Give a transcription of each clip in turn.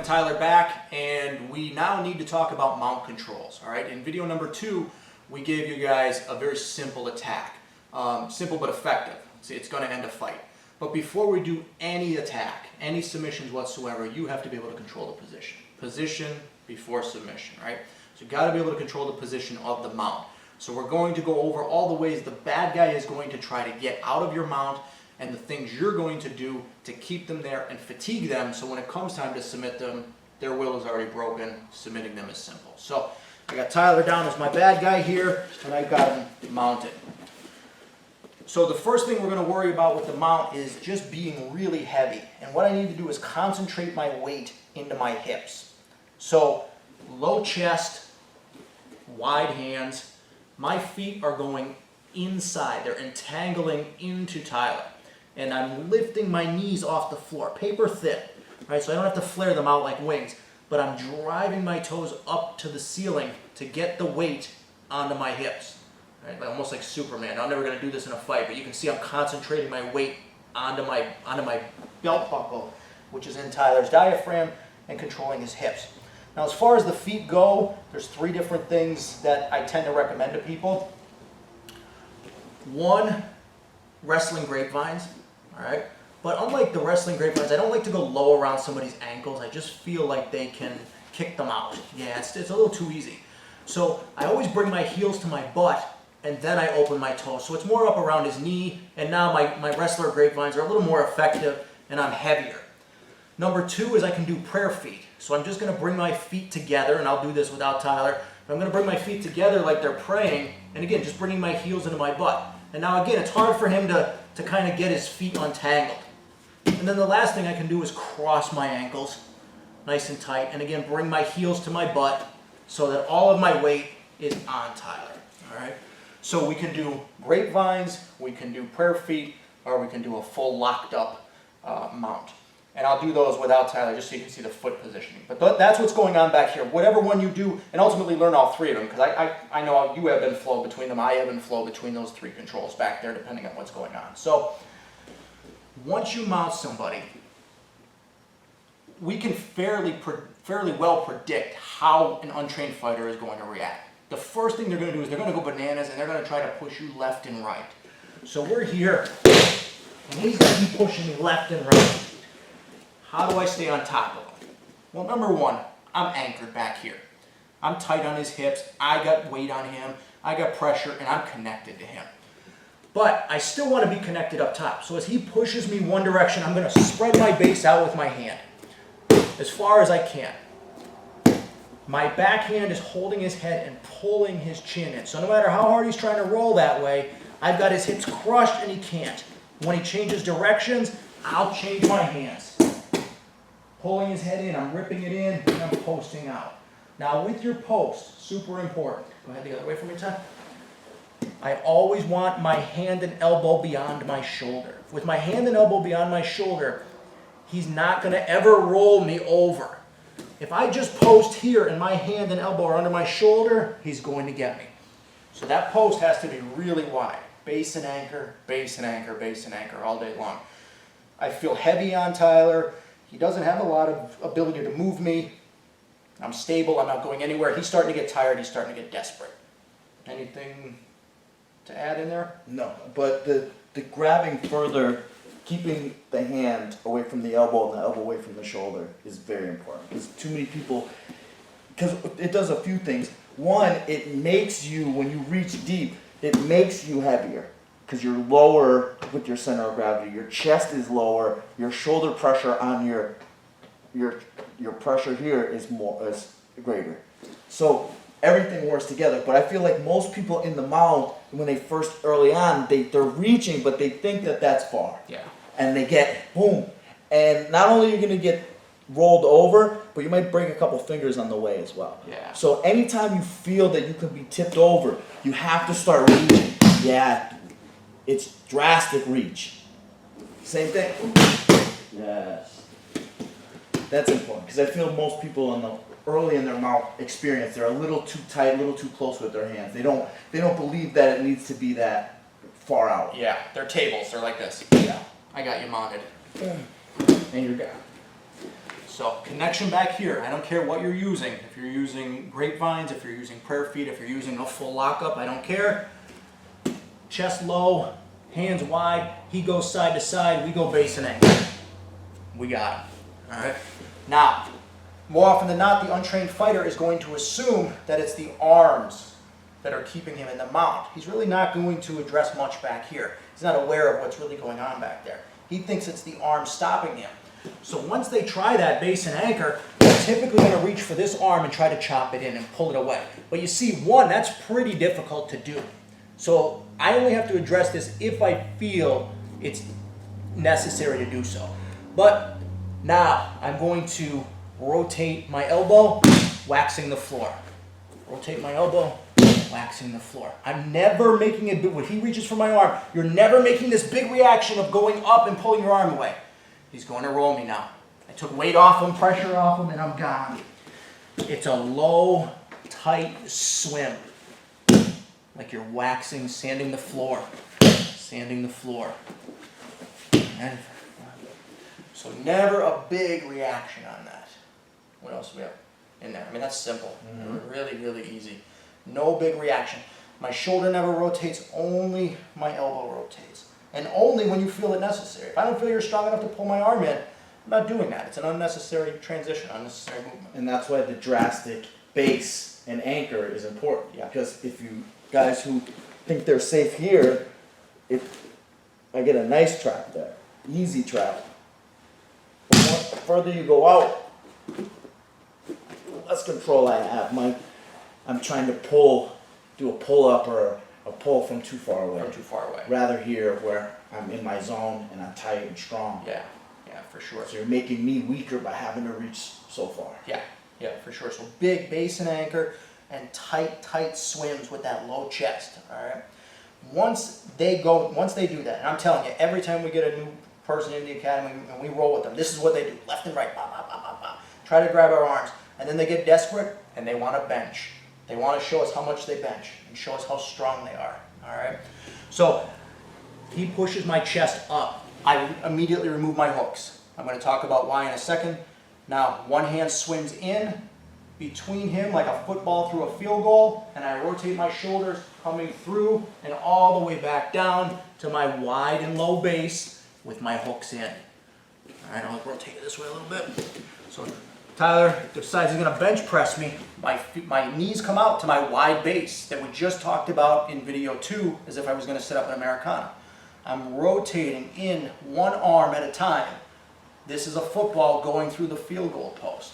and Tyler back, and we now need to talk about mount controls. All right, in video number 2, we gave you guys a very simple attack. Simple but effective. See, it's going to end a fight. But before we do any attack, any submissions whatsoever, you have to be able to control the position. Position before submission, right? So you've got to be able to control the position of the mount. So we're going to go over all the ways the bad guy is going to try to get out of your mount and the things you're going to do to keep them there and fatigue them, so when it comes time to submit them, their will is already broken. Submitting them is simple. So I got Tyler down as my bad guy here, and I got him mounted. So the first thing we're going to worry about with the mount is just being really heavy. And what I need to do is concentrate my weight into my hips. So low chest, wide hands. My feet are going inside. They're entangling into Tyler. And I'm lifting my knees off the floor, paper thin, right? So I don't have to flare them out like wings, but I'm driving my toes up to the ceiling to get the weight onto my hips, right? Like, almost like Superman. I'm never going to do this in a fight, but you can see I'm concentrating my weight onto my belt buckle, which is in Tyler's diaphragm, and controlling his hips. Now, as far as the feet go, there's 3 different things that I tend to recommend to people. 1, wrestling grapevines. All right, but unlike the wrestling grapevines, I don't like to go low around somebody's ankles. I just feel like they can kick them out. Yeah, it's a little too easy. So I always bring my heels to my butt, and then I open my toes. So it's more up around his knee, and now my wrestler grapevines are a little more effective, and I'm heavier. Number 2 is I can do prayer feet. So I'm just going to bring my feet together, and I'll do this without Tyler. But I'm going to bring my feet together like they're praying, and again, just bringing my heels into my butt. And now again, it's hard for him to kind of get his feet untangled. And then the last thing I can do is cross my ankles nice and tight, and again, bring my heels to my butt so that all of my weight is on Tyler. All right? So we can do grapevines, we can do prayer feet, or we can do a full locked up mount. And I'll do those without Tyler just so you can see the foot positioning. But that's what's going on back here. Whatever one you do, and ultimately learn all 3 of them, because I know you ebb and flow between them. I ebb and flow between those 3 controls back there, depending on what's going on. So once you mount somebody, we can fairly well predict how an untrained fighter is going to react. The first thing they're going to do is they're going to go bananas, and they're going to try to push you left and right. So we're here, and he's going to be pushing me left and right. How do I stay on top of him? Well, number 1, I'm anchored back here. I'm tight on his hips. I got weight on him. I got pressure, and I'm connected to him. But I still want to be connected up top. So as he pushes me one direction, I'm going to spread my base out with my hand as far as I can. My backhand is holding his head and pulling his chin in. So no matter how hard he's trying to roll that way, I've got his hips crushed, and he can't. When he changes directions, I'll change my hands. Pulling his head in, I'm ripping it in, and I'm posting out. Now with your post, super important. Go ahead the other way for me, Ty. I always want my hand and elbow beyond my shoulder. With my hand and elbow beyond my shoulder, he's not going to ever roll me over. If I just post here and my hand and elbow are under my shoulder, he's going to get me. So that post has to be really wide. Base and anchor, base and anchor, base and anchor all day long. I feel heavy on Tyler. He doesn't have a lot of ability to move me. I'm stable. I'm not going anywhere. He's starting to get tired. He's starting to get desperate. Anything to add in there? No, but the grabbing further, keeping the hand away from the elbow and the elbow away from the shoulder is very important. Because too many people, because it does a few things. 1, it makes you, when you reach deep, it makes you heavier. Because you're lower with your center of gravity, your chest is lower, your shoulder pressure on your pressure here is greater. So everything works together. But I feel like most people in the mount, when they first early on, they're reaching, but they think that that's far. Yeah. And they get boom, and not only are you going to get rolled over, but you might break a couple fingers on the way as well. Yeah. So anytime you feel that you could be tipped over, you have to start reaching. Yeah. It's drastic reach. Same thing. Yes. That's important because I feel most people early in their mount experience, they're a little too tight, a little too close with their hands. They don't believe that it needs to be that far out. Yeah, they're tables. They're like this. Yeah. I got you mounted. And you're down. So connection back here. I don't care what you're using. If you're using grapevines, if you're using prayer feet, if you're using a full lockup, I don't care. Chest low, hands wide. He goes side to side. We go base and anchor. We got him. All right. Now, more often than not, the untrained fighter is going to assume that it's the arms that are keeping him in the mount. He's really not going to address much back here. He's not aware of what's really going on back there. He thinks it's the arms stopping him. So once they try that base and anchor, they're typically going to reach for this arm and try to chop it in and pull it away. But you see, one, that's pretty difficult to do. So I only have to address this if I feel it's necessary to do so. But now I'm going to rotate my elbow, waxing the floor. Rotate my elbow, waxing the floor. I'm never making it big. When he reaches for my arm, you're never making this big reaction of going up and pulling your arm away. He's going to roll me now. I took weight off him, pressure off him, and I'm gone. It's a low, tight swim. Like you're waxing, sanding the floor. Sanding the floor. And so never a big reaction on that. What else do we have in there? I mean, that's simple. Really, really easy. No big reaction. My shoulder never rotates, only my elbow rotates. And only when you feel it necessary. If I don't feel you're strong enough to pull my arm in, I'm not doing that. It's an unnecessary transition, unnecessary movement. And that's why the drastic base and anchor is important. Yeah. Because if you guys who think they're safe here, I get a nice trap there. Easy trap. The further you go out, less control I have. I'm trying to do a pull up or a pull from too far away. From too far away. Rather here where I'm in my zone and I'm tight and strong. Yeah, for sure. So you're making me weaker by having to reach so far. Yeah, for sure. So big base and anchor and tight swims with that low chest, all right? Once they do that, and I'm telling you, every time we get a new person in the academy and we roll with them, this is what they do, left and right, bop, bop, bop, bop, bop. Try to grab our arms, and then they get desperate and they want to bench. They want to show us how much they bench and show us how strong they are, all right? So he pushes my chest up. I immediately remove my hooks. I'm going to talk about why in a second. Now, one hand swims in between him like a football through a field goal, and I rotate my shoulders coming through and all the way back down to my wide and low base with my hooks in. All right, I'll rotate it this way a little bit. So Tyler decides he's going to bench press me. My knees come out to my wide base that we just talked about in video 2 as if I was going to set up an Americana. I'm rotating in one arm at a time. This is a football going through the field goal post.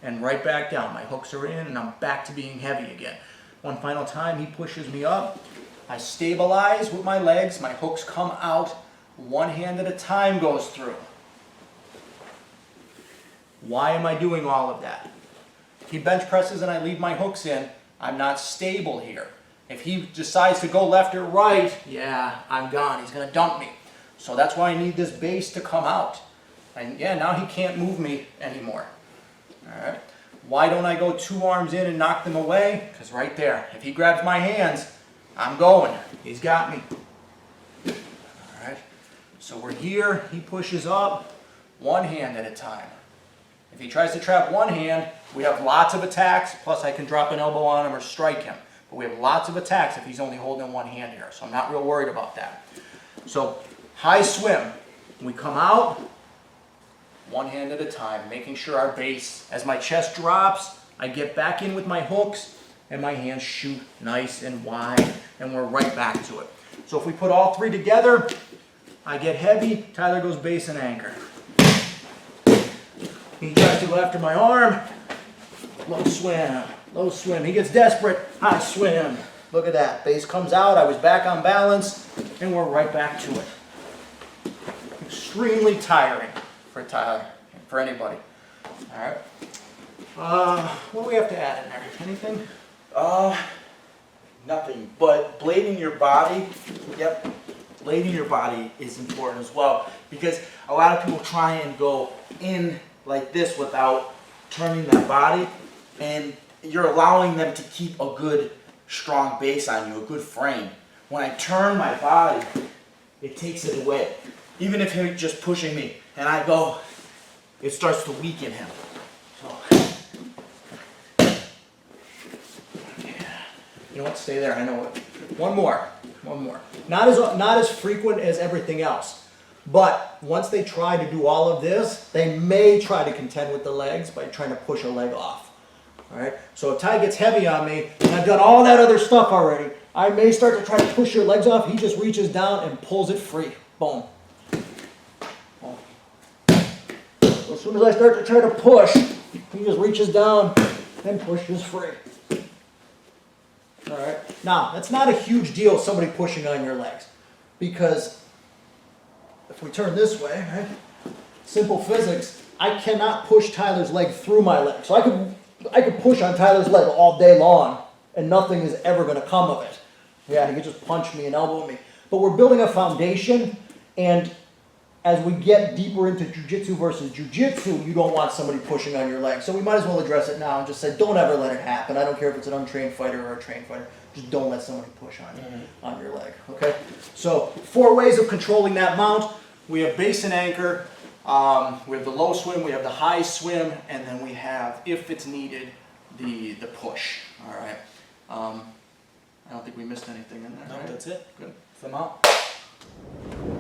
And right back down. My hooks are in and I'm back to being heavy again. One final time, he pushes me up. I stabilize with my legs. My hooks come out. One hand at a time goes through. Why am I doing all of that? If he bench presses and I leave my hooks in, I'm not stable here. If he decides to go left or right, yeah, I'm gone. He's going to dump me. So that's why I need this base to come out. And yeah, now he can't move me anymore. All right. Why don't I go 2 arms in and knock them away? Because right there, if he grabs my hands, I'm going. He's got me. All right. So we're here. He pushes up, one hand at a time. If he tries to trap one hand, we have lots of attacks, plus I can drop an elbow on him or strike him. But we have lots of attacks if he's only holding one hand here, so I'm not real worried about that. So, high swim. We come out, one hand at a time, making sure our base, as my chest drops, I get back in with my hooks, and my hands shoot nice and wide, and we're right back to it. So if we put all 3 together, I get heavy, Tyler goes base and anchor. He tries to go after my arm, low swim, he gets desperate, high swim. Look at that, base comes out, I was back on balance, and we're right back to it. Extremely tiring for Tyler, for anybody. All right. What do we have to add in there? Anything? Nothing. But blading your body, yep, blading your body is important as well, because a lot of people try and go in like this without turning their body, and you're allowing them to keep a good, strong base on you, a good frame. When I turn my body, it takes it away. even if he's just pushing me and I go, it starts to weaken him. So, You know what? Stay there. I know it. One more. Not as frequent as everything else. But once they try to do all of this, they may try to contend with the legs by trying to push a leg off. All right. So if Ty gets heavy on me, and I've done all that other stuff already, I may start to try to push your legs off. He just reaches down and pulls it free. Boom. Boom. As soon as I start to try to push, he just reaches down and pushes free. All right. Now, that's not a huge deal, somebody pushing on your legs, because if we turn this way, right, simple physics, I cannot push Tyler's leg through my leg. So I could push on Tyler's leg all day long, and nothing is ever going to come of it. Yeah, he could just punch me and elbow me. But we're building a foundation, and as we get deeper into jiu-jitsu versus jiu-jitsu, you don't want somebody pushing on your leg. So we might as well address it now and just say, don't ever let it happen. I don't care if it's an untrained fighter or a trained fighter. Just don't let somebody push on you, on your leg, okay? So 4 ways of controlling that mount. We have base and anchor, we have the low swim, we have the high swim, and then we have, if it's needed, the push, all right? I don't think we missed anything in there, no, right? that's it. Good. It's the mount.